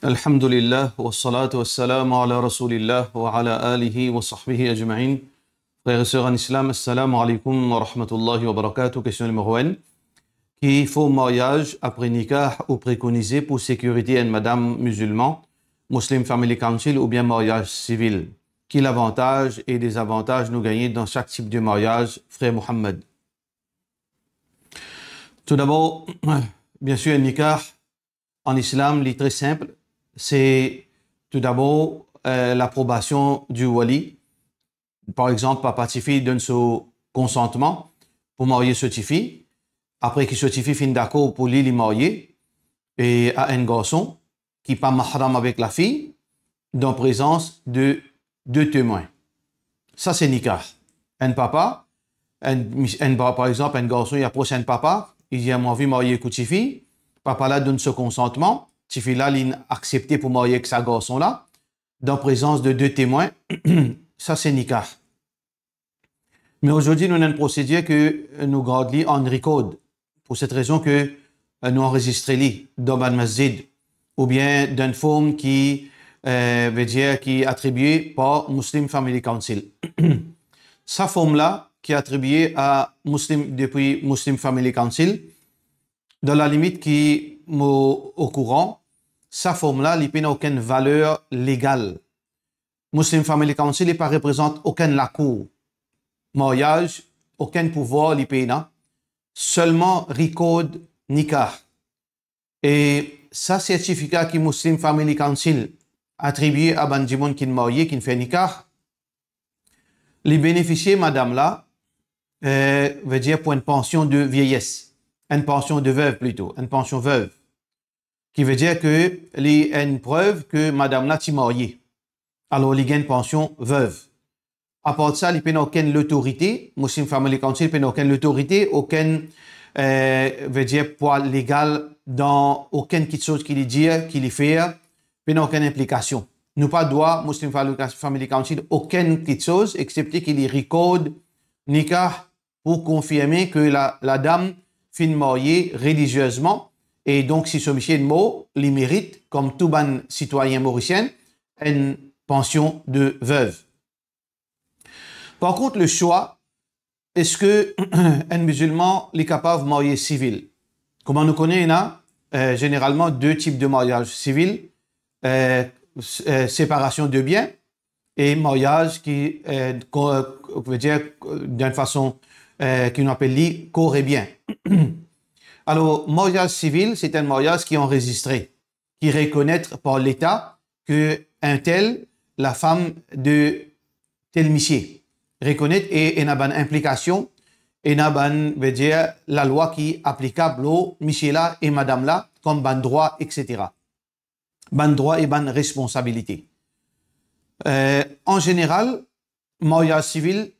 Alhamdulillah, wa salatu wa salam ala rasulillah wa ala alihi wa sahbihi ajma'in. Frères et sœurs en islam, assalamu alaikum wa rahmatullahi wa barakatuh. Question numéro 1. Qui faut mariage après nikah ou préconisé pour sécurité une madame musulman, Muslim Family Council ou bien mariage civil? Quel avantage et désavantages nous gagnons dans chaque type de mariage, frère Mohammed? Tout d'abord, bien sûr, un nikah en islam, il est très simple. C'est tout d'abord l'approbation du wali. Par exemple, papa Tifi donne son consentement pour marier ce Tifi. Après qu'il ce Tifi finit d'accord pour lui marier et à un garçon qui n'est pas mahram avec la fille, dans présence de deux témoins. Ça, c'est nikah. Un papa, par exemple, un garçon, il approche un papa, il dit, moi, envie de marier avec Tifi. Papa là donne ce consentement. Tifi là, il a accepté pour marier avec sa garçon là, dans présence de deux témoins. Ça, c'est nikah. Mais aujourd'hui, nous avons une procédure que nous gardons en record. Pour cette raison que nous enregistrons dans un masjid ou bien d'une forme qui veut dire qui est attribuée par Muslim Family Council. Sa forme-là, qui est attribuée à depuis Muslim Family Council, dans la limite qui est au courant, sa forme-là, il n'a aucune valeur légale. Muslim Family Council ne représente aucune la cour. Mariage, aucun pouvoir, seulement record nikah. Et ça, certificat qui Muslim Family Council attribué à Bandimon qui est marié, qui fait nikah, les bénéficiaires, madame là, veut dire pour une pension de vieillesse, une pension de veuve plutôt, une pension veuve, qui veut dire que il y a une preuve que madame là est mariée. Alors, il y a une pension veuve. À part de ça, il n'y a aucune autorité, Muslim Family Council, il n'y a aucune autorité, aucun veut dire poids légal dans aucune petite chose qu'il dit, qu'il fait, il n'y a aucune implication. Nous pas droit, Muslim Family Council, aucune petite chose, excepté qu'il y record nikah pour confirmer que la dame fin mariée religieusement. Et donc, si ce monsieur mot, il mérite, comme tout bon citoyen mauricien, une pension de veuve. Par contre, le choix, est-ce que un musulman est capable de marier civil? Comment nous connaissons, généralement deux types de mariage civil, séparation de biens et mariage qui veut dire d'une façon qu'on appelle corps et bien. Alors, mariage civil, c'est un mariage qui est enregistré, qui reconnaît par l'État que un tel, la femme de tel monsieur, reconnaît et il y a une implication, et il y a veut dire la loi qui est applicable au monsieur là et madame là, comme ban droit, etc. Ban droit et ban responsabilité. En général, mariage civil,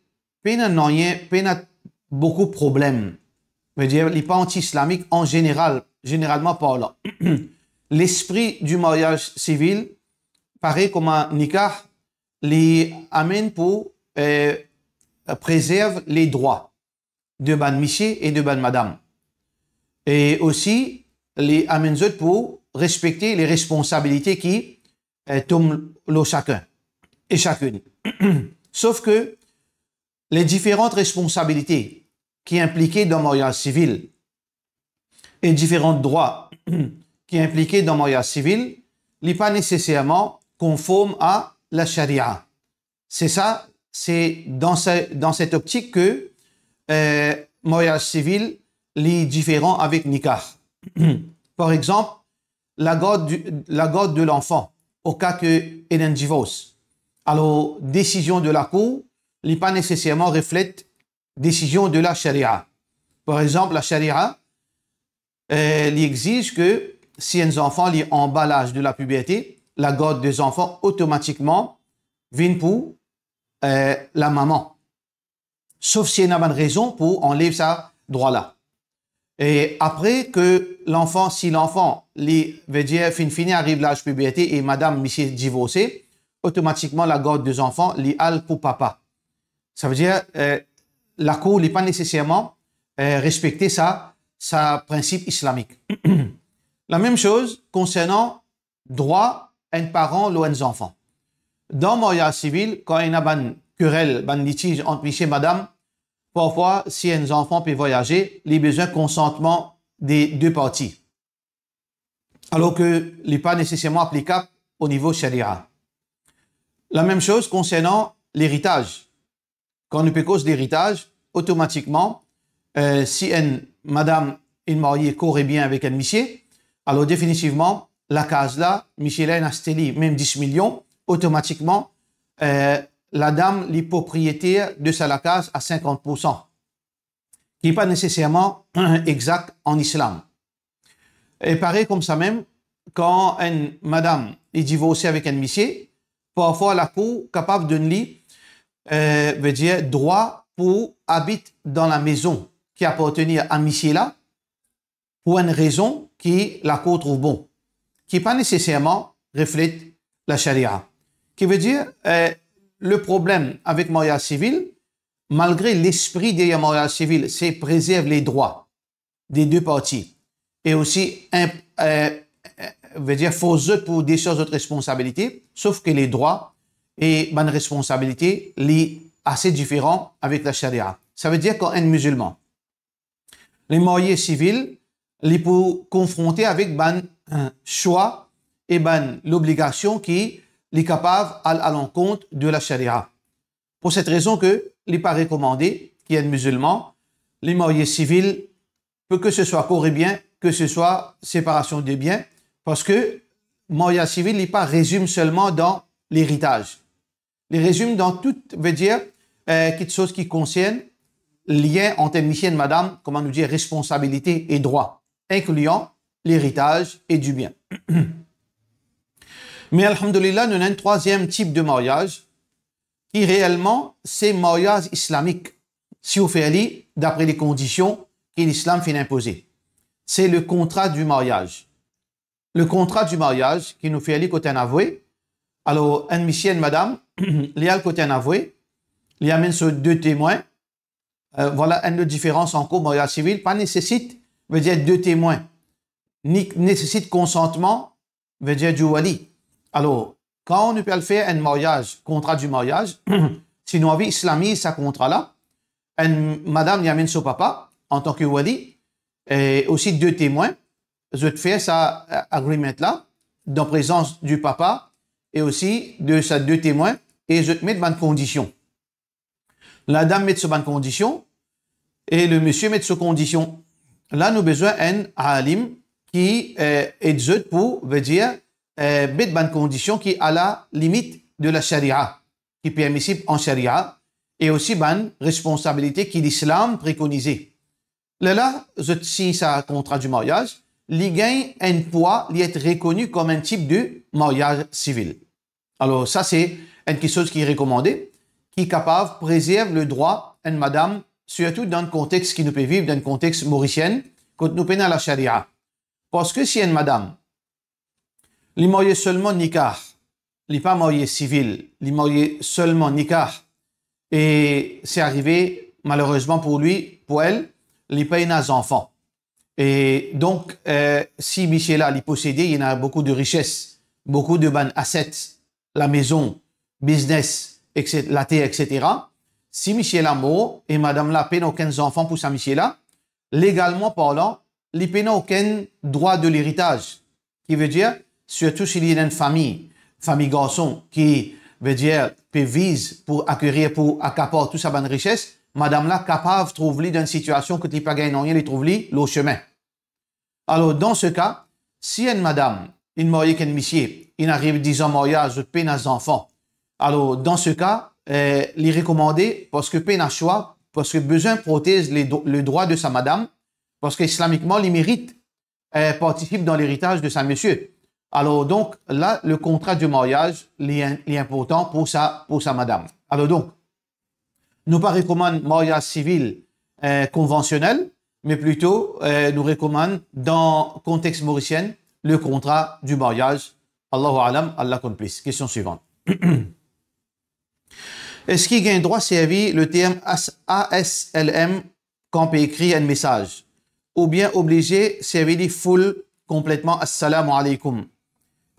il y a beaucoup de problèmes. Veut dire, les pas anti-islamiques en général, généralement parlant. L'esprit du mariage civil, pareil comme un nikah, les amène pour préserver les droits de ban monsieur et de ban madame. Et aussi, les amène pour respecter les responsabilités qui tombent le chacun et chacune. Sauf que les différentes responsabilités qui impliquées dans le mariage civil et différents droits qui impliqués dans le mariage civil n'est pas nécessairement conforme à la charia. C'est ça, c'est dans cette optique que mariage civil est différent avec nikah. Par exemple, la garde de l'enfant au cas qu'il y ait un divorce. Alors, décision de la cour n'est pas nécessairement reflète décision de la charia. Par exemple, la charia exige que si un enfant est en bas l'âge de la puberté, la garde des enfants automatiquement vient pour la maman. Sauf s'il y a une raison pour enlever ça droit-là. Et après que l'enfant, si l'enfant veut dire fini arrive l'âge de puberté et madame monsieur divorcé, automatiquement la garde des enfants est pour papa. Ça veut dire la cour n'est pas nécessairement respecter sa principe islamique. La même chose concernant droit un parent ou un enfant. Dans le mariage civil, quand il y a une querelle, un litige entre monsieur et madame, parfois, si un enfant peut voyager, il a besoin de consentement des deux parties. Alors que ce n'est pas nécessairement applicable au niveau sharia. La même chose concernant l'héritage. Quand on peut cause d'héritage, automatiquement, si une madame est mariée correct bien avec un monsieur, alors définitivement, la case là, monsieur a installé même 10 millions, automatiquement, la dame est propriétaire de sa case à 50%, qui n'est pas nécessairement exact en islam. Et pareil comme ça même, quand une madame est divorcée avec un monsieur, parfois la cour est capable de lui veut dire droit pour habiter dans la maison qui appartenait à monsieur là pour une raison qui la cour trouve bon, qui n'est pas nécessairement reflète la charia. Qui veut dire le problème avec le mariage civil, malgré l'esprit derrière le mariage civil, c'est préserver les droits des deux parties et aussi veut dire faut pour des choses d'autres responsabilités, sauf que les droits et bonnes responsabilités sont assez différents avec la charia. Ça veut dire qu'un musulman, les mariés civils, les pour confronter avec ban choix et ban l'obligation qui est capable à l'encontre de la charia. Pour cette raison que il n'est pas recommandé qu'il y ait un musulman, les mariés civils, que ce soit corps et bien, que ce soit séparation des biens, parce que le mariage civil n'est pas résume seulement dans l'héritage. Il résume dans tout, veut dire, quelque chose qui concerne lien entre monsieur et madame, comment nous dire, responsabilité et droit, incluant l'héritage et du bien. Mais alhamdoulilah, nous avons un troisième type de mariage qui réellement, c'est mariage islamique, si vous faites aller d'après les conditions que l'islam fait imposer. C'est le contrat du mariage. Le contrat du mariage qui nous fait aller côté un avoué. Alors, un monsieur et une madame, il y a le côté un avoué, il y a même sur deux témoins. Voilà une différence en cours mariage civil. Pas nécessite, veut dire deux témoins, ni nécessite consentement, veut dire du wali. Alors, quand on peut le faire un mariage, contrat du mariage, si nous avons islamisé ce contrat-là, une madame y amène son papa en tant que wali, et aussi deux témoins, je te fais ça agreement-là, dans présence du papa et aussi de ses deux témoins, et je te mets de bonnes conditions. La dame met de bonnes conditions et le monsieur met de ses conditions. Là, nous avons besoin d'un alim qui est pour, veut dire, met de bonnes conditions qui est à la limite de la charia, qui est permissible en charia, et aussi bonne responsabilité qui l'islam préconisé. Là, je te signe ça contrat du mariage, il gagne un poids, il est reconnu comme un type de mariage civil. Alors, ça, c'est quelque chose qui est recommandé, qui est capable de préserver le droit d'une madame, surtout dans le contexte qui nous peut vivre, dans le contexte mauricien, quand nous prenons la charia. Parce que si une madame, il est marié seulement nikah, il n'est pas marié civil, il est marié seulement nikah, et c'est arrivé, malheureusement pour lui, pour elle, il n'est pas un enfant. Et donc, si Michel-là, il possédait, il y a beaucoup de richesses, beaucoup de bonnes assets, la maison, business, etc., la terre, etc. Si Michel-là mort et madame-là n'a aucun enfant pour sa Michel-là, légalement parlant, il n'a aucun droit de l'héritage. Qui veut dire, surtout s'il y a une famille garçon, qui veut dire, peut vise pour acquérir, pour accaparer toute sa bonne richesse, madame-là capable de trouver dans une situation que tu n'as pas gagné rien, il trouve le chemin. Alors, dans ce cas, si une madame, une mariée qu'un monsieur, il arrive 10 ans mariage, de peine à enfants, alors, dans ce cas, il est recommandé, parce que peine à choix, parce que besoin protège le droit de sa madame, parce qu'islamiquement, il mérite, participe dans l'héritage de sa monsieur. Alors, donc, là, le contrat du mariage, il est important pour sa madame. Alors, donc, nous ne recommandons pas mariage civil conventionnel, mais plutôt nous recommandons dans le contexte mauricien le contrat du mariage. Allahu alam, Allah complice. Question suivante. Est-ce qu'il y a un droit à servir le terme ASLM quand on peut écrire un message? Ou bien obligé de servir full complètement Assalamu alaikum?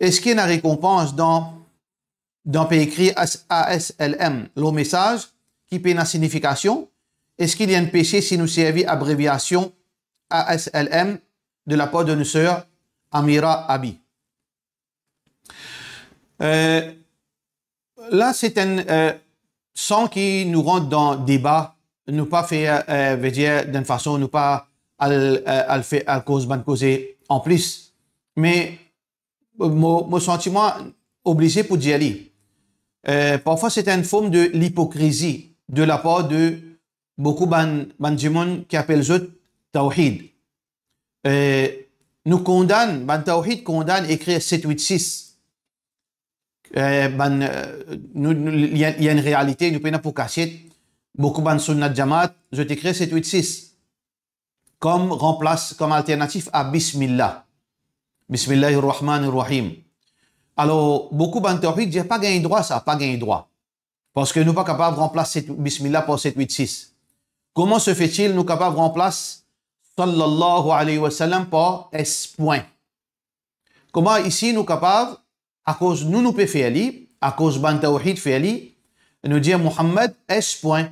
est-ce qu'il y a une récompense dans écrit ASLM, le message, qui peut une signification? Est-ce qu'il y a un péché si nous servons abréviation ASLM de la part de nos sœurs Amira Abi? Là, c'est un sans qui nous rentre dans le débat, nous pas faire, veut dire, d'une façon, nous pas à le faire à cause de causer en plus. Mais mon sentiment obligé pour dire parfois c'est une forme de l'hypocrisie de la part de beaucoup de gens qui appellent eux Tawhid. Nous condamnent, Tawhid condamne écrire 786. Il y a une réalité, nous prenons pour cacher beaucoup de Sunnat Jamaat, je t'écris 786 comme remplace, comme alternative à Bismillah. Bismillahirrahmanirrahim. Alors, beaucoup de Tawhid disent pas gagner droit, ça, pas gagner droit. Parce que nous pas capables de remplacer Bismillah par 786. Comment se fait-il nous capables de remplacer Sallallahu alayhi wa sallam par S point? Comment ici nous capables, à cause nous pouvons faire à cause de Tawhid faire nous dire Muhammad S point.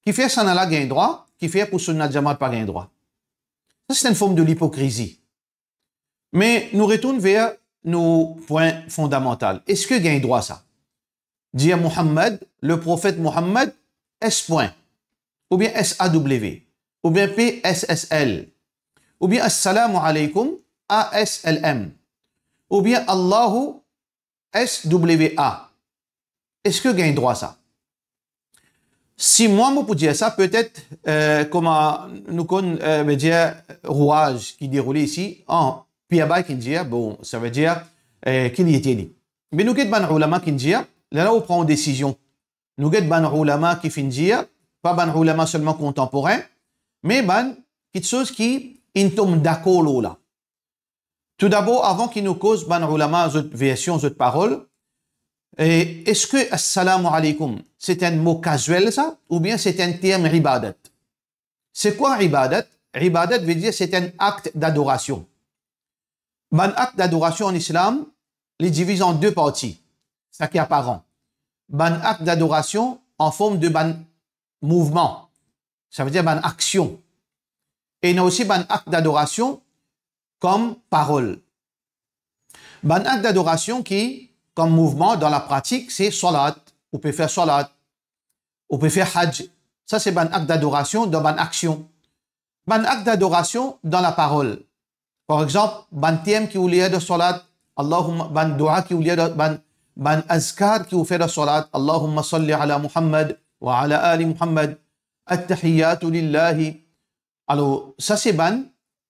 Qui fait ça n'a pas gain droit, qui fait pour Sunnat Jamaat pas gain droit. Ça c'est une forme de l'hypocrisie. Mais nous retournons vers nos points fondamentaux. Est-ce que gain droit ça? Dire Muhammad, le prophète Muhammad, S point, ou bien SAW, ou bien PSSL, ou bien Assalamu alaykum, ASLM, ou bien Allahu, SWA. Est-ce que gain droit ça? Si moi, je peux dire ça, peut-être, comme nous connaissons, dire, rouage qui déroule ici, en Piabay qui dit, bon, ça veut dire, qu'il y était dit. Mais nous avons des ulama qui disent, là, on prend une décision. Nous avons des ulama qui finissent dire, pas des ulama seulement contemporains, mais quelque chose qui tombe d'accord là. Tout d'abord, avant qu'il nous cause des ulama, d'autres versions, d'autres paroles, est-ce que Assalamu alaykum, c'est un mot casuel ça, ou bien c'est un terme ibadat? C'est quoi ibadat? Ibadat veut dire c'est un acte d'adoration. Un acte d'adoration en islam, les divise en deux parties. Ça qui est apparent. Un acte d'adoration en forme de mouvement. Ça veut dire une action. Et il y a aussi un acte d'adoration comme parole. Un acte d'adoration qui, comme mouvement dans la pratique, c'est salat. On peut faire salat. On peut faire hajj. Ça, c'est un acte d'adoration dans une action. Un acte d'adoration dans la parole. Par exemple, un thème qui est lié de salat, Allahumma, un dua qui est lié de un azkar qui est fait de salat, Allahumma salli ala Muhammad wa ala ali Muhammad, at-tahiyyatu lillahi. Alors, ça, c'est une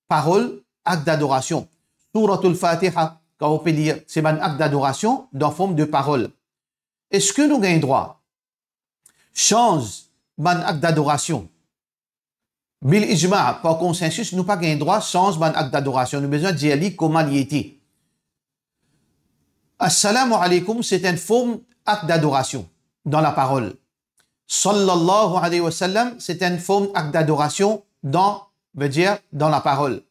parole, acte d'adoration. Suratul Fatiha, quand on peut lire, c'est un acte d'adoration dans forme de parole. Est-ce que nous gagnons droit? Change un acte d'adoration. Bil ijma, par consensus, nous pas gagnons droit, change un acte d'adoration. Nous avons besoin de dire comment il était. Assalamu alaykum, c'est une forme d'acte d'adoration dans la parole. Sallallahu alayhi wa sallam, c'est une forme d'acte d'adoration dans la parole.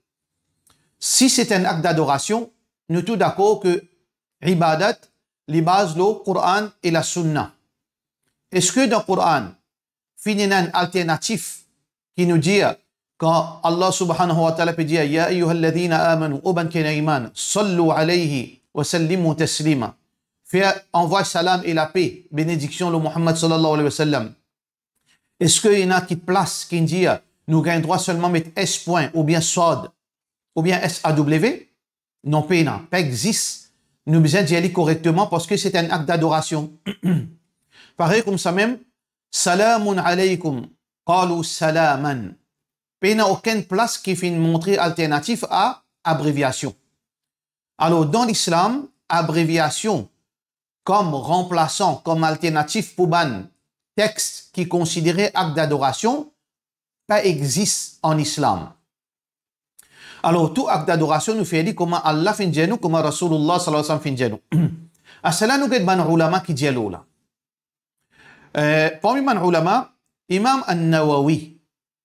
Si c'est un acte d'adoration, nous sommes tous d'accord que ibadat, les bases, le Coran et la Sunna. Est-ce que dans le Coran, il y a un alternatif qui nous dit, quand Allah subhanahu wa ta'ala peut dire, Ya ayyuhalladhina amanu, oban kena iman, sallu alayhi wa sallimu taslima. Faire envoie salam et la paix, bénédiction le Muhammad sallallahu alayhi wa sallam. Est-ce qu'il y en a qui place, qui dit, nous gagnons droit seulement mettre S point, ou bien SOD, ou bien SAW? Non, pas existe. Nous avons besoin d'y aller correctement parce que c'est un acte d'adoration. Pareil comme ça même, Salamun alaykum, qalu salaman. Il n'y a aucune place qui fait montrer alternative à abréviation. Alors, dans l'islam, abréviation comme remplaçant, comme alternative pour un texte qui est considéré acte d'adoration, pas existe en islam. Alors, tout acte d'adoration nous fait dire comment Allah fait nous, comment Rasulullah sallallahu alayhi wa sallam fait nous. À cela, nous avons des ulama qui disent là. Parmi les ulama, Imam An-Nawawi,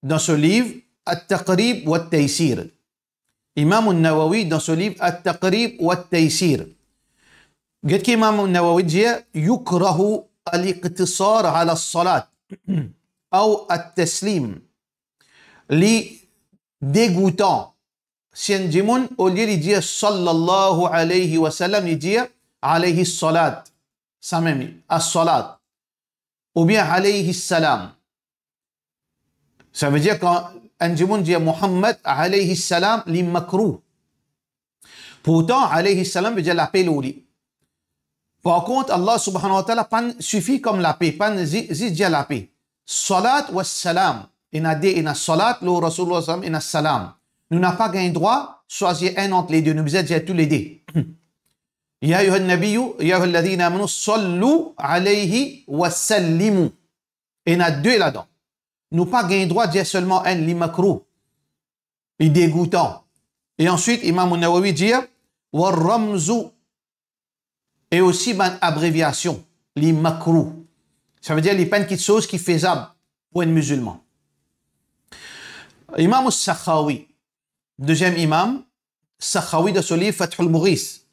dans ce livre, At-Taqrib wa Taysir. Imam An-Nawawi, dans ce livre, At-Taqrib wa Taysir. قد كي إمام النووي يكره الاقتصار على الصلاة أو التسليم li dégoûtant. Si un démon, au lieu de dire sallallahu alayhi wa sallam, il dit alayhi salat. Ça même, as-salat. Ou bien alayhi salam. Ça veut dire quand un démon dit Muhammad alayhi salam, li makruh. Pourtant, alayhi salam veut dire la paix l'ouli. Par contre, Allah subhanahu wa ta'ala suffit comme la paix, pas dit la paix. Salat wa salam. Il a dit, il a salat, le Rasulullah sallam, il a salam. Nous n'avons pas gagné droit, choisir un entre les deux. Nous vous êtes tous les deux. Ya ayyuha an-nabiyyu, ya ayyuha alladhina amanu, sallu alayhi wa sallimu. Il y en a deux là-dedans. Nous n'avons pas gagné droit de dire seulement un, l'imakru. Il est dégoûtant. Et ensuite, Imam al-Nawawi dit, wa ramzu. Et aussi, une abréviation, l'imakru. Ça veut dire les peines qui choses qui faisables pour un musulman. Imam al-Sakhawi, deuxième imam, Sakhawi de ce livre, Fath al-Mughis,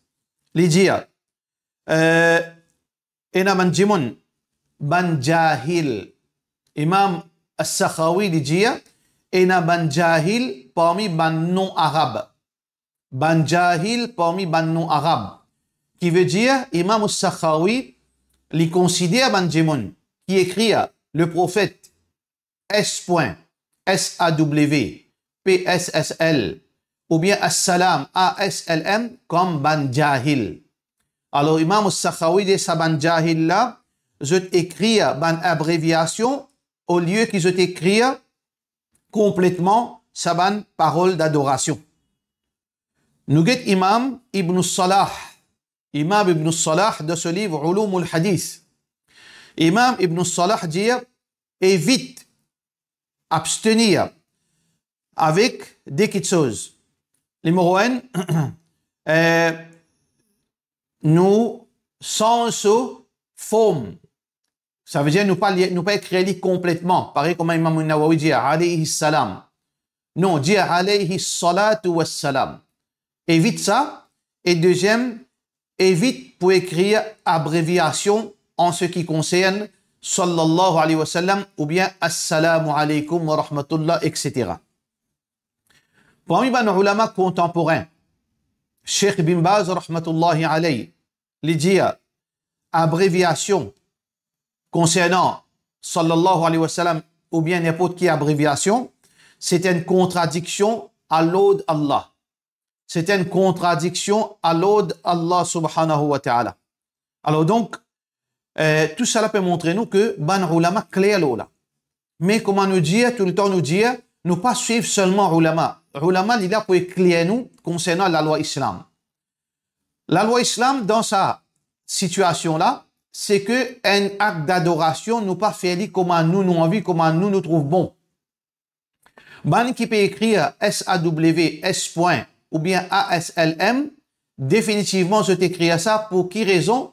il dit, Ina man jimun ban jahil. Imam al-Sakhawi il dit, Ina ban jahil parmi ban non-arabes. Ban jahil parmi ban non-arabes. Qui veut dire, Imam al-Sakhawi, il considère ban jimun, qui écrit le prophète S.SAW, PSSL, ou bien As-Salam, ASLM, comme ban jahil. Alors, Imam al-Sakhawi dit ça ban jahil là, je t'écris ban abréviation, au lieu qu'ils écrit complètement sa ban parole d'adoration. Nous guette Imam Ibn Salah, Imam Ibn Salah de ce livre, Ulum al-Hadith. Imam Ibn Salah dit, évite abstenir avec des petites choses. Numéro 1, nous sans forme. Ça veut dire nous pas écrire complètement. Pareil comme Imam al-Nawawi dit alayhi salam. Non, dit alayhi salatu wa salam. Évite ça. Et deuxième, évite pour écrire abréviation en ce qui concerne sallallahu alayhi wa sallam ou bien assalamu alaykum wa rahmatullah, etc. Parmi les ulama contemporains, Cheikh Ibn Baz rahmatullahi alayhi, il dit abréviation concernant sallallahu alayhi wa sallam ou bien n'importe quelle abréviation, c'est une contradiction à l'ode Allah. C'est une contradiction à l'ode Allah subhanahu wa ta'ala. Alors donc, tout cela peut montrer nous que ban ulama clair là. Mais comment nous dire, tout le temps nous dire, nous pas suivre seulement ulama. Ulama, il est là pour éclairer nous concernant la loi islam. La loi islam, dans sa situation là, c'est que un acte d'adoration nous pas fait comment nous envie, comment nous trouvons bon. Ban qui peut écrire SAW, S. ou bien ASLM, définitivement je t'écris ça pour qui raison?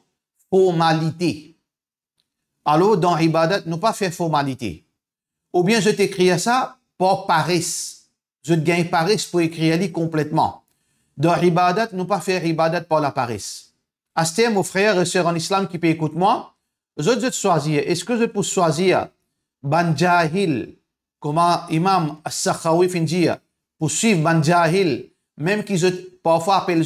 Formalité. Alors, dans Ibadat, nous pas faire formalité. Ou bien je t'écris ça pour paresse. Je te gagne paresse pour écrire complètement. Dans Ibadat, nous pas faire Ibadat pour la paresse. À ce terme, mon frère et sœur en islam qui peut écouter moi, je te choisir. Est-ce que je peux choisir ban jahil, comment Imam al-Sakhawi fin dire, pour suivre ban jahil, même qui parfois appelle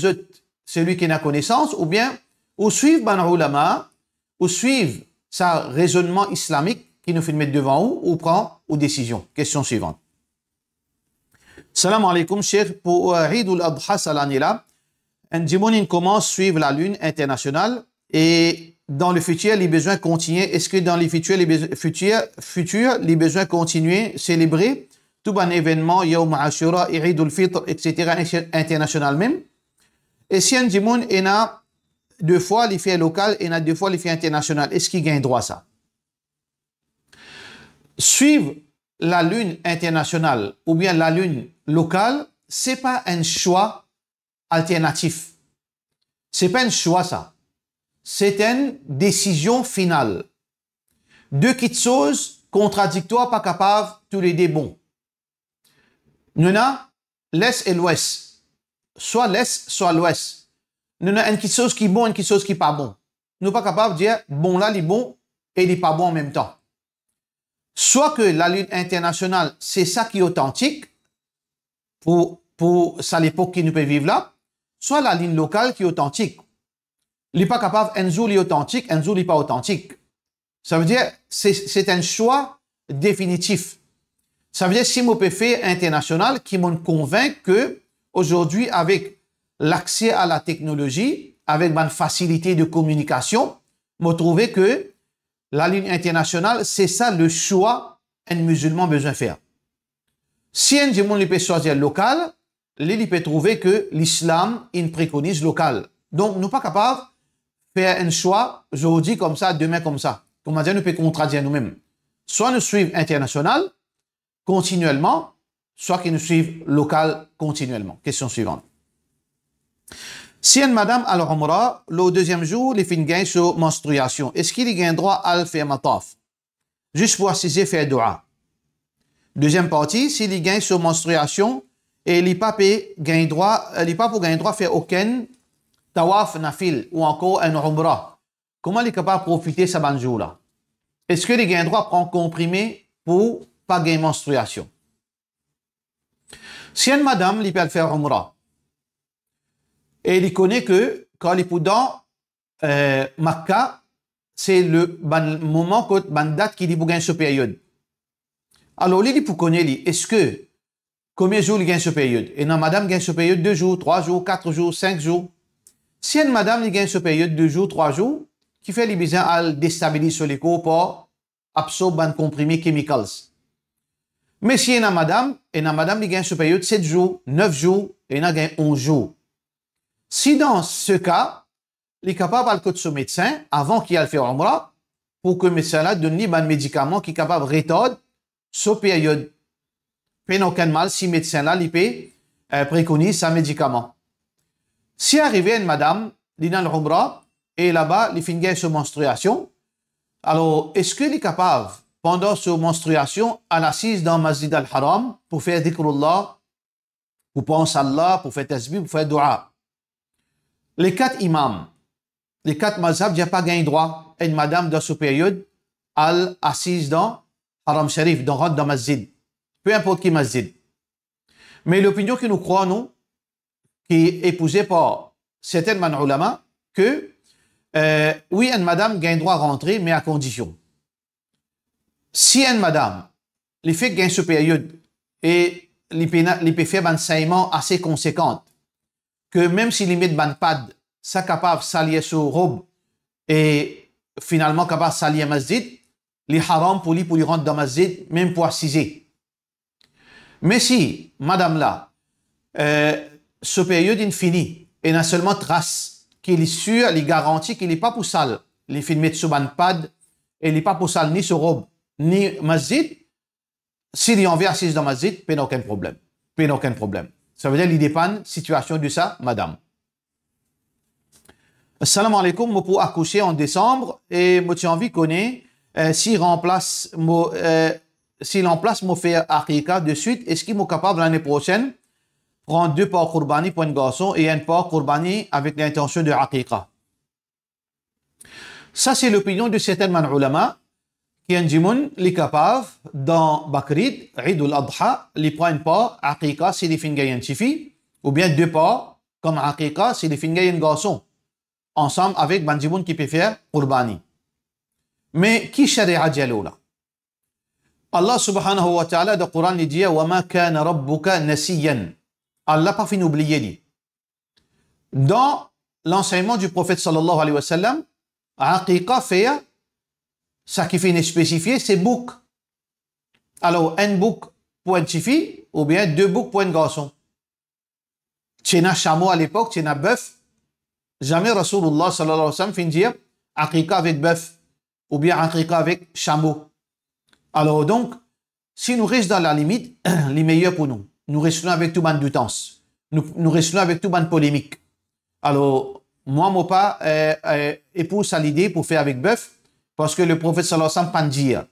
celui qui n'a connaissance, ou bien ou suivre ban ulama, ou suivre sa raisonnement islamique qui nous fait mettre devant ou prend aux décisions. Question suivante. Salam alaikum, cher. Pour Eid al-Adha cette année-là, un démon commence à suivre la lune internationale et dans le futur, les besoins continuent. Est-ce que dans les futurs, les besoins continuent à célébrer tout un événement, Yawm Ashura, Eid al-Fitr, etc., international même? Et si un démon est là, deux fois les faits locaux et deux fois les faits internationaux, est-ce qu'il gagne droit à ça? Suivre la lune internationale ou bien la lune locale, c'est pas un choix alternatif. C'est pas un choix ça. C'est une décision finale. Deux petites choses contradictoires, pas capables, tous les deux bons. Nous avons l'Est et l'Ouest. Soit l'Est, soit l'Ouest. nous avons une chose qui est bon, une chose qui n'est pas bon. Nous ne sommes pas capables de dire, bon là, il est bon et il n'est pas bon en même temps. Soit que la lutte internationale, c'est ça qui est authentique, pour ça l'époque qui nous peut vivre là, soit la ligne locale qui est authentique. Il n'est pas capable, un jour il est authentique, un jour il n'est pas authentique. Ça veut dire, c'est un choix définitif. Ça veut dire, si mon fait international qui me convainc que aujourd'hui, avec l'accès à la technologie, avec ma facilité de communication, me trouver que la ligne internationale, c'est ça le choix un musulman a besoin de faire. Si un monde peut choisir local, il peut trouver que l'islam, il préconise local. Donc, nous ne sommes pas capables de faire un choix aujourd'hui comme ça, demain comme ça. Comment dire, nous pouvons contradire nous-mêmes. Soit nous suivons international continuellement, soit qu'ils nous suivent local continuellement. Question suivante. Si une madame à l'Umrah, le deuxième jour, il fait une gain sur menstruation, est-ce qu'il a droit à le faire mataf? Juste pour assister, faire dua. Deuxième partie, s'il y gagne sur menstruation et il n'a pas droit à faire aucun tawaf nafil ou encore un umrah, comment il est capable de profiter de ce jour-là? Est-ce qu'il a droit à prendre comprimé pour pas gagner menstruation? Si une madame il peut faire umrah et il connaît que quand il est dans Makkah, c'est le moment que la date qu'il gagne cette période. Alors, il pour connaître, est-ce que, combien de jours il gagne cette période? Et non, madame gagne cette période 2 jours, 3 jours, 4 jours, 5 jours. Si une madame il gagne cette période 2 jours, 3 jours, qui fait les besoins à déstabiliser sur les corps pour absorber un comprimé chemicals. Mais si une madame il gagne cette période 7 jours, 9 jours, et il gagne 11 jours. Si dans ce cas, il est capable d'aller de son médecin avant qu'il aille faire umrah pour que le médecin donne lui un médicament qui est capable de retarder cette période. Il n'y a aucun mal si le médecin là, il peut préconise un médicament. Si arrivé une madame, il est dans l'umrah et là-bas, il finit sa menstruation, alors est-ce qu'il est capable, pendant sa menstruation, à l'assise dans le Masjid al-Haram pour faire dhikrullah, pour penser à Allah, pour faire tasbih, pour faire dua? Les 4 imams, les 4 mazhab n'ont pas gagné droit à une madame dans cette période à l'assise dans Haram Sharif, dans Masjid. Peu importe qui Masjid. Mais l'opinion que nous croyons, qui est épousée par certains ulama, que oui, une madame gagne droit à rentrer, mais à condition. Si une madame, les fait gagne cette période et les peut faire un saignement assez conséquent, que même s'il met de pad, ça capable de s'allier sur robe et finalement capable de s'allier masjid, les haram pour lui rentrer dans masjid, même pour assiser. Mais si, madame là, ce période est fini et n'a seulement trace qu'il est sûr, il garantit qu'il n'est pas pour sale, il fait mettre sur un pad et il n'est pas pour sale ni sur robe ni masjid, s'il y en vient assise dans masjid, pas aucun problème. Pas aucun problème. Ça veut dire qu'il dépend situation de ça, madame. Assalamu alaikum, moi pour accoucher en décembre et moi j'ai envie de connaître s'il remplace mon fait aqiqa de suite, est-ce qu'il est capable l'année prochaine prendre 2 parts qurbani pour un garçon et 1 part qurbani avec l'intention de aqiqa? Ça c'est l'opinion de certains ulama qui ont les capables dans Bakrid, Eid al-Adha, les prend 1 part aqiqa si les fins gagnent une fille ou bien 2 parts comme aqiqa si les fins gagnent un garçon ensemble avec Banjimoun qui peut faire qurbani. Mais qui sharia dialo là? Allah subhanahu wa ta'ala dans le Coran il dit wa ma kana rabbuka nasiyan. Allah pas fait oublier dit. Dans l'enseignement du prophète sallallahu alayhi wa sallam, aqiqa fait ça qui fait spécifié c'est bouc. Alors un bouc pour une fille ou bien 2 boucs pour un garçon. Tchena chameau à l'époque, tchena bœuf. Jamais Rasulullah sallallahu alayhi wa sallam fait dire aqiqa avec bœuf ou bien aqiqa avec chameau. Alors donc, si nous restons dans la limite, les meilleurs pour nous. Nous restons avec tout ban d'utance. Nous restons avec tout ban polémique. Alors, moi, mon pas épouse à l'idée pour faire avec bœuf, parce que le prophète sallallahu alayhi wa sallam pas dire.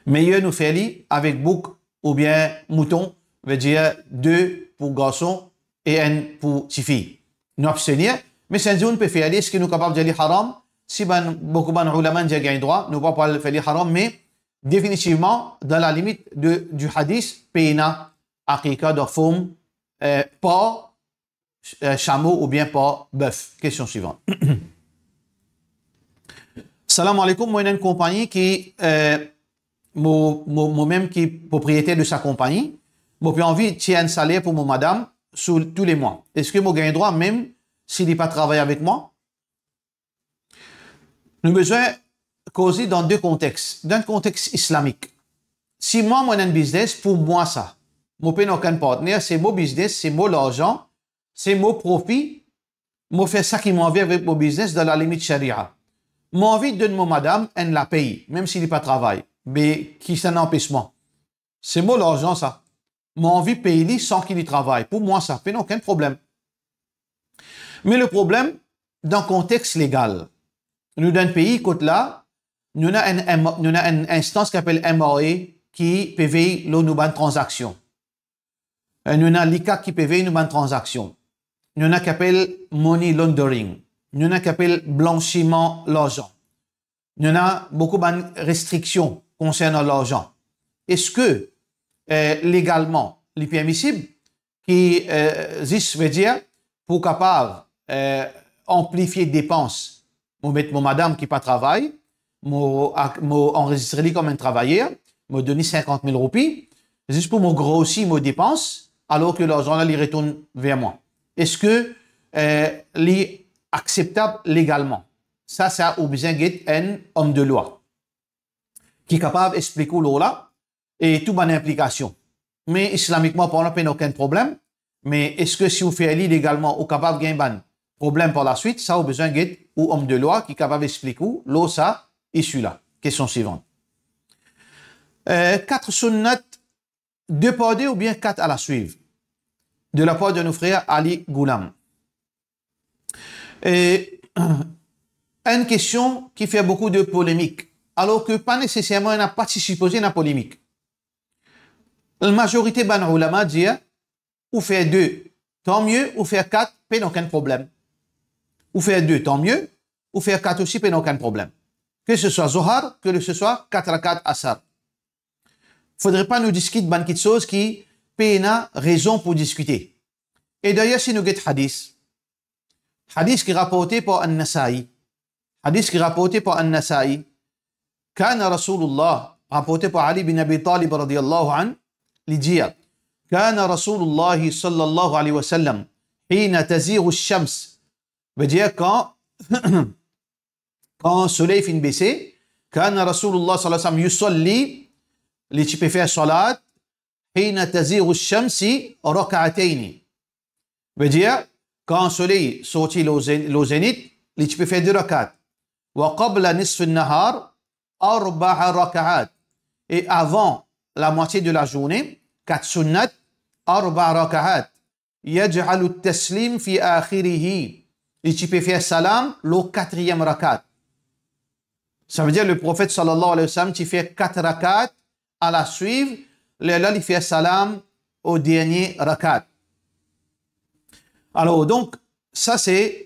Meilleur nous faire avec bouc ou bien mouton, veut dire 2 pour garçon et 1 pour fille. nous abstenir, mais c'est un peut faire ce qui nous capable de dire haram, si beaucoup de ulama disent qu'il y a droit, nous ne pouvons pas faire haram, mais définitivement, dans la limite du hadith, payna, aqiqa, d'orfoum, pas chameau ou bien pas bœuf. Question suivante. Salam alaikum, moi j'ai une compagnie qui, moi-même qui est propriétaire de sa compagnie, moi j'ai envie de tirer un salaire pour mon madame tous les mois. Est-ce que moi j'ai droit même s'il n'est pas travaillé avec moi? Nous avons besoin de causer dans deux contextes. Dans le contexte islamique. Si moi j'ai un business, pour moi ça, moi n'ai aucun partenaire, c'est mon business, c'est mon argent, c'est mon profit, moi fais ça qui m'envie avec mon business dans la limite charia. Moi envie de donner mon madame, elle la paye, même s'il n'est pas travail. Mais qui c'est un empêchement? C'est mon argent ça. Moi envie de payer sans qu'il y travaille. Pour moi ça fait aucun problème. Mais le problème, dans le contexte légal, nous dans un pays côté là, nous avons une instance qui s'appelle MRA qui peut veiller nos transactions. Nous avons l'ICAC qui peut veiller nos transactions. Nous avons qui s'appelle money laundering. Nous avons qui s'appelle blanchiment l'argent. Nous avons beaucoup de restrictions concernant l'argent. Est-ce que légalement, il est permissible qui veut dire pour capable amplifier dépenses, moi mettre mon madame qui pas travaille, moi enregistrer comme un travailleur, moi donner 50 000 roupies, juste pour me grossir mes dépenses, alors que l'argent là il retourne vers moi. Est-ce que c'est acceptable légalement? Ça a besoin d'un homme de loi qui est capable d'expliquer là et toute bonne implication. Mais islamiquement, pour n'a aucun problème. Mais est-ce que si vous faites légalement ou capable de gagner un problème par la suite, ça a besoin d'un homme de loi qui est capable d'expliquer l'eau ça issue là. Question suivante. 4 sunnat, 2 par 2 ou bien 4 à la suivre. De la part de nos frères Ali Goulam. Et une question qui fait beaucoup de polémiques, alors que pas nécessairement on n'a pas supposé la polémique. La majorité des ulama dit ou faire 2, tant mieux, ou faire 4, pas aucun problème. Ou faire 2, tant mieux, ou faire 4 aussi, pas aucun problème. Que ce soit Zohar, que ce soit 4 rakat Asar. Il ne faudrait pas nous discuter de choses qui peuvent raison pour discuter. Et d'ailleurs, si nous avons hadith qui est rapporté par An-Nasa'i, hadith qui est rapporté par An-Nasa'i, Kana Rasulullah, rapporté par Ali bin Abi Talib radiyallahu an, il dit, Kana Rasulullah sallallahu alayhi wa sallam, hina taziru shams, veut dire quand le soleil finit baisser, Kana Rasulullah sallallahu alayhi wa sallam yusalli, les tu peux faire salat, hina taziru shamsi rak'ataini. Veut dire, quand le soleil sortit au zénith, tu peux faire 2 rak'at. Wa qabla nisf an-nahar, 4 rak'at. Et avant la moitié de la journée, 4 sunnat, 4 rak'at. Yaj'alu at-taslim fi akhirih. Et tu peux faire salam le 4e rak'at. Ça veut dire le prophète sallallahu alayhi wa sallam, tu fais 4 rak'at à la suivre, là il fait salam au dernier rak'at. Alors, donc, ça c'est,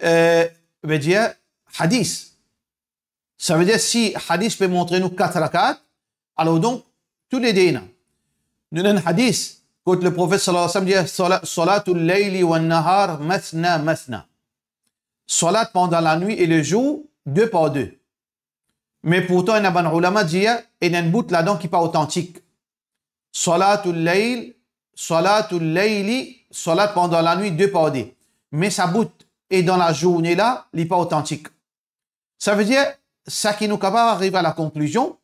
veut dire, hadith. Ça veut dire, si hadith peut montrer nous 4 rak'at, alors donc, tous les dînars. Nous avons un hadith, quand le prophète sallallahu alayhi wa sallam dit, Salatul layli wa nahar mathna mathna. Salat pendant la nuit et le jour, 2 par 2. Mais pourtant, il y a un ulama dit, il y a un bout là-dedans qui n'est pas authentique. Salatul layli, salat pendant la nuit, 2 par 2. Mais sa bout est dans la journée là, il n'est pas authentique. Ça veut dire, ça qui nous capable d'arriver à la conclusion,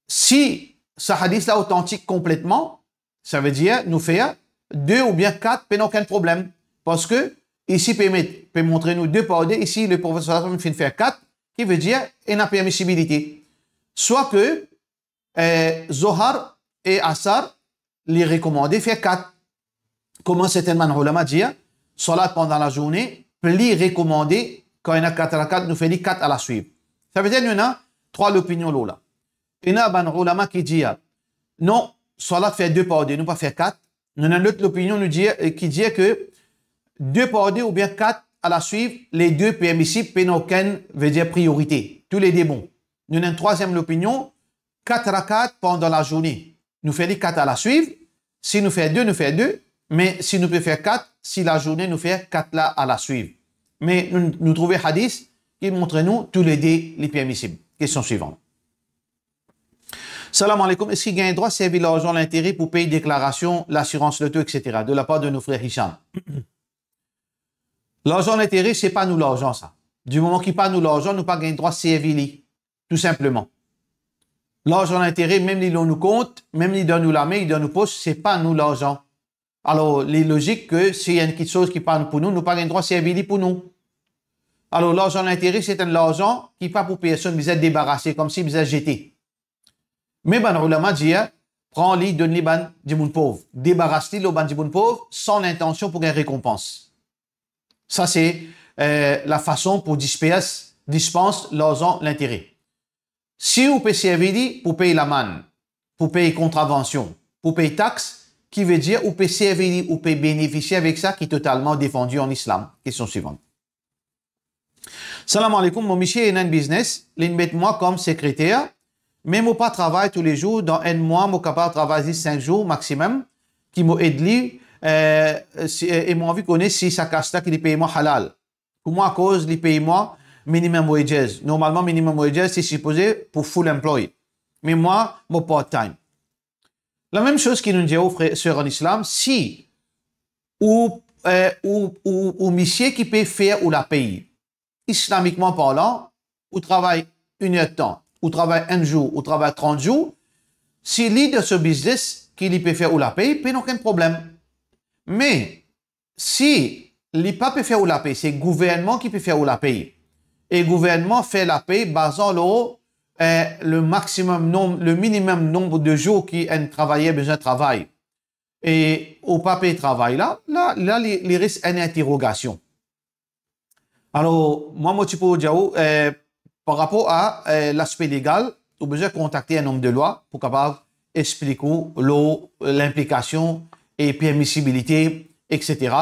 si ce hadith là authentique complètement, ça veut dire, nous faire 2 ou bien 4, pas aucun problème. Parce que, ici, peut montrer nous 2 par 2, ici, le prophète sallallahu alayhi wa sallam fait faire 4, qui veut dire, il y a une permissibilité. Soit que, Zohar et Asar, les recommandés, faire 4. Comment certainement ulama dit, salat pendant la journée, plus recommandé, quand il y a 4 rakats, nous faisons 4 à la suivre. Ça veut dire qu'il y a 3 opinions là. Il y a un ulama qui dit, non, salat fait 2 par 2, nous pas faire 4. Nous avons l'autre opinion qui dit que 2 par 2 ou bien 4 à la suivre, les deux permissibles, puis aucune veut dire priorité. Tous les deux bons. Nous avons une troisième opinion, 4 rakats pendant la journée. Nous faisons les 4 à la suivre. Si nous faisons 2, nous faisons 2. Mais si nous pouvons faire 4, si la journée nous fait 4 là à la suivre. Mais nous trouvons hadith qui montre nous tous les deux les permissibles. Question suivante. Salam alaikum. Est-ce qu'il y a un droit de servir l'argent, l'intérêt pour payer déclaration, l'assurance, le taux, etc. de la part de nos frères Hicham? L'argent, l'intérêt, c'est pas nous l'argent, ça. Du moment qu'il pas nous l'argent, nous pas gain droit de servir, tout simplement. L'argent, l'intérêt, même si l'on nous compte, même si donne nous la main, il donne nous poche, c'est pas nous l'argent. Alors, il est logique que s'il y a une petite chose qui parle pour nous, nous pas gain droit de servir pour nous. Alors, l'argent, l'intérêt, c'est un argent qui pas pour personne, vous êtes débarrassé, comme si vous êtes jeté. Mais ben, ulama dit, prends-les, donne-les ban du monde pauvre. Débarrasse-les, le ban du monde pauvre, sans l'intention pour une récompense. Ça, c'est la façon pour dispense l'argent, l'intérêt. Si vous pouvez servir pour payer la manne, pour payer contravention, pour payer taxe, qui veut dire vous pouvez servir, vous pouvez bénéficier avec ça, qui est totalement défendu en islam. Question suivante. Salam alaikum, mon monsieur est un business, il met moi comme secrétaire, mais moi pas travaille tous les jours, dans un mois, moi capable de travailler 5 jours maximum, qui m'a aidé, et moi envie de connaître si ça casse là, qu'il paye moi halal. Pour moi, à cause, il paye moi minimum wages. Normalement, minimum wages, c'est supposé pour full employee. Mais moi, mon part-time. La même chose qui nous dit aux frères sœurs en islam, si ou monsieur qui peut faire ou la paye, islamiquement parlant, ou travaille 1 heure de temps, ou travaille 1 jour, ou travaille 30 jours, si l'idée de ce business qu'il peut faire ou la paye, il n'y a aucun problème. Mais si l'IPA peut faire ou la paye, c'est le gouvernement qui peut faire ou la paye. Et le gouvernement fait la paye basant le maximum nombre, le minimum nombre de jours qu'un travailleur besoin de travail. Et au papier travail là, il risque une interrogation. Alors, moi, je peux dire, par rapport à l'aspect légal, vous avez besoin de contacter un homme de loi pour capable expliquer l'implication et permissibilité, etc.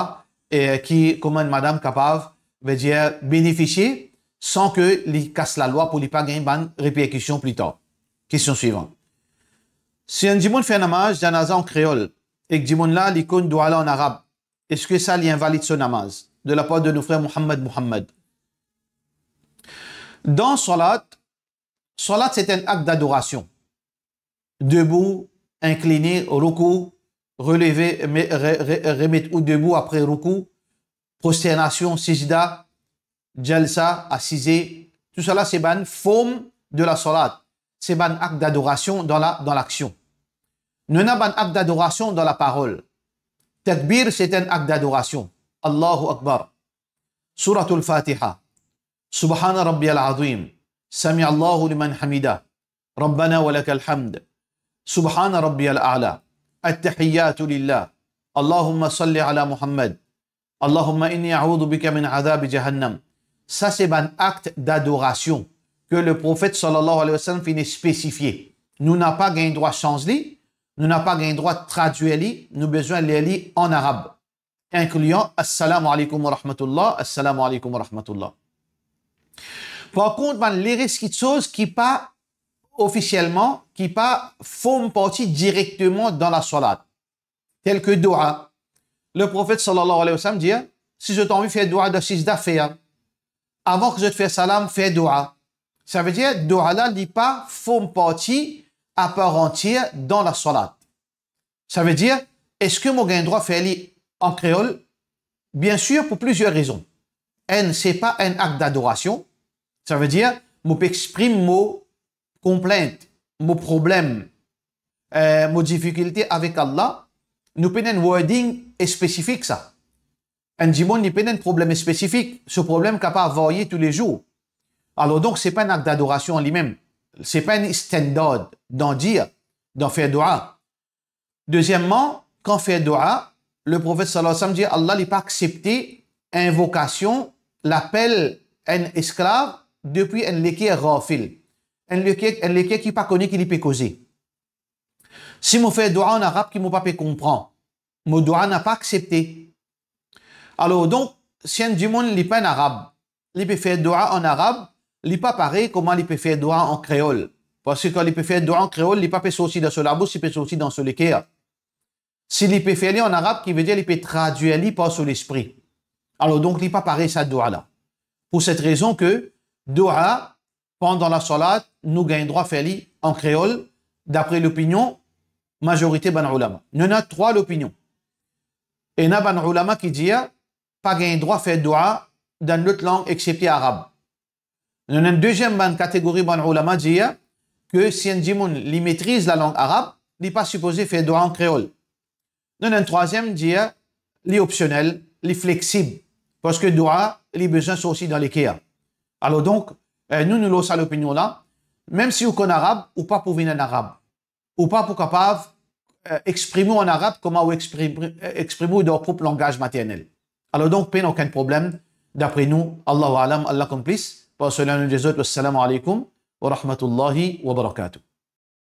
Et qui, comment une madame capable, veut dire, bénéficier sans que il casse la loi pour ne pas gagner une répercussion plus tard. Question suivante. Si un dimon fait un namaz janaza en créole et que dimon là, l'icône doit aller en arabe, est-ce que ça invalide son namaz de la part de nos frères Muhammad? Dans Salat c'est un acte d'adoration. Debout, incliné, ruku, relever, remettre ou debout après ruku, prosternation, sijda, jalsa, assisé, tout cela c'est une forme de la salat. C'est un acte d'adoration dans l'action. Nous avons un acte d'adoration dans la parole. Takbir, c'est un acte d'adoration. Allahu Akbar. Suratul Fatiha. Subhana Rabbiyal Azim. Sami Allahu liman hamida. Rabbana wa lakal hamd. Subhana Rabbiyal A'la. At-tahiyyatu lillah. Allahumma salli ala Muhammad. Allahumma inni a'udhu bika min adhab jahannam. Ça, c'est un acte d'adoration que le prophète sallallahu alayhi wa sallam finit spécifier. Nous n'avons pas gagné droit de changer, nous n'avons pas gagné droit de traduire, nous avons besoin de les lire en arabe, incluant Assalamu alaikum wa rahmatullah, Assalamu alaikum wa rahmatullah. Par contre, les risques de choses qui pas officiellement, qui pas font partie directement dans la salat, tel que dua. Le prophète sallallahu alayhi wa sallam dit, si je t'ai envie de faire dua de sijda, fais. Avant que je te fasse salam, fais dua. Ça veut dire, dua là, n'est pas font partie à part entière dans la salat. Ça veut dire, est-ce que mon gain droit fait en créole? Bien sûr, pour plusieurs raisons. Un, c'est pas un acte d'adoration. Ça veut dire, moi exprime mon complainte, mon problème, mon difficulté avec Allah. Nous prenons un wording spécifique, ça. Un dimon n'est pas un problème spécifique. Ce problème qu'on peut avoir tous les jours. Alors donc, c'est pas un acte d'adoration en lui-même. C'est pas un standard d'en dire, d'en faire dua. Deuxièmement, quand on fait dua, le prophète sallallahu alayhi wa sallam dit, Allah n'a pas accepté invocation, l'appel un esclave depuis un léquer rafil. Un léquer qui n'a pas connu qu'il peut causer. Si on fait dua en arabe, qui ne peut pas comprendre, mon dua n'a pas accepté. Alors, donc, si un monde n'est pas en arabe, il peut faire dua en arabe, il n'est pas pareil comment il peut faire dua en créole. Parce que quand il peut faire dua en créole, il n'est pas peut sortir dans la bouche, il peut sortir dans le cœur. S'il peut faire en arabe, qui veut dire qu'il peut traduire, il passe sur l'esprit. Alors, donc, il n'est pas pareil, cette dua-là. Pour cette raison que, dua, pendant la salat, nous gagnons droit à faire en créole, d'après l'opinion, majorité ban ulama. Nous avons trois l'opinion. Et nous avons ban ulama qui dit, pas gagnent droit à faire dua dans l'autre langue excepté arabe. Nous avons une deuxième catégorie ban ulama dit que si un djimoun li maîtrise la langue arabe, il n'est pas supposé faire dua en créole. Nous avons une troisième dit, li optionnel, li flexible. Parce que dua, les besoins sont aussi dans les cœurs. Alors donc, nous avons cette opinion-là, même si vous connaissez arabe, ou pas pour venir en arabe, ou pas pour capable exprimer en arabe comment vous exprimez dans votre propre langage maternel. Alors donc, pas aucun problème. D'après nous, Allahu alam, Allah complice. Par cela, nous disons, wassalamu alaikum wa rahmatullahi wa barakatuh.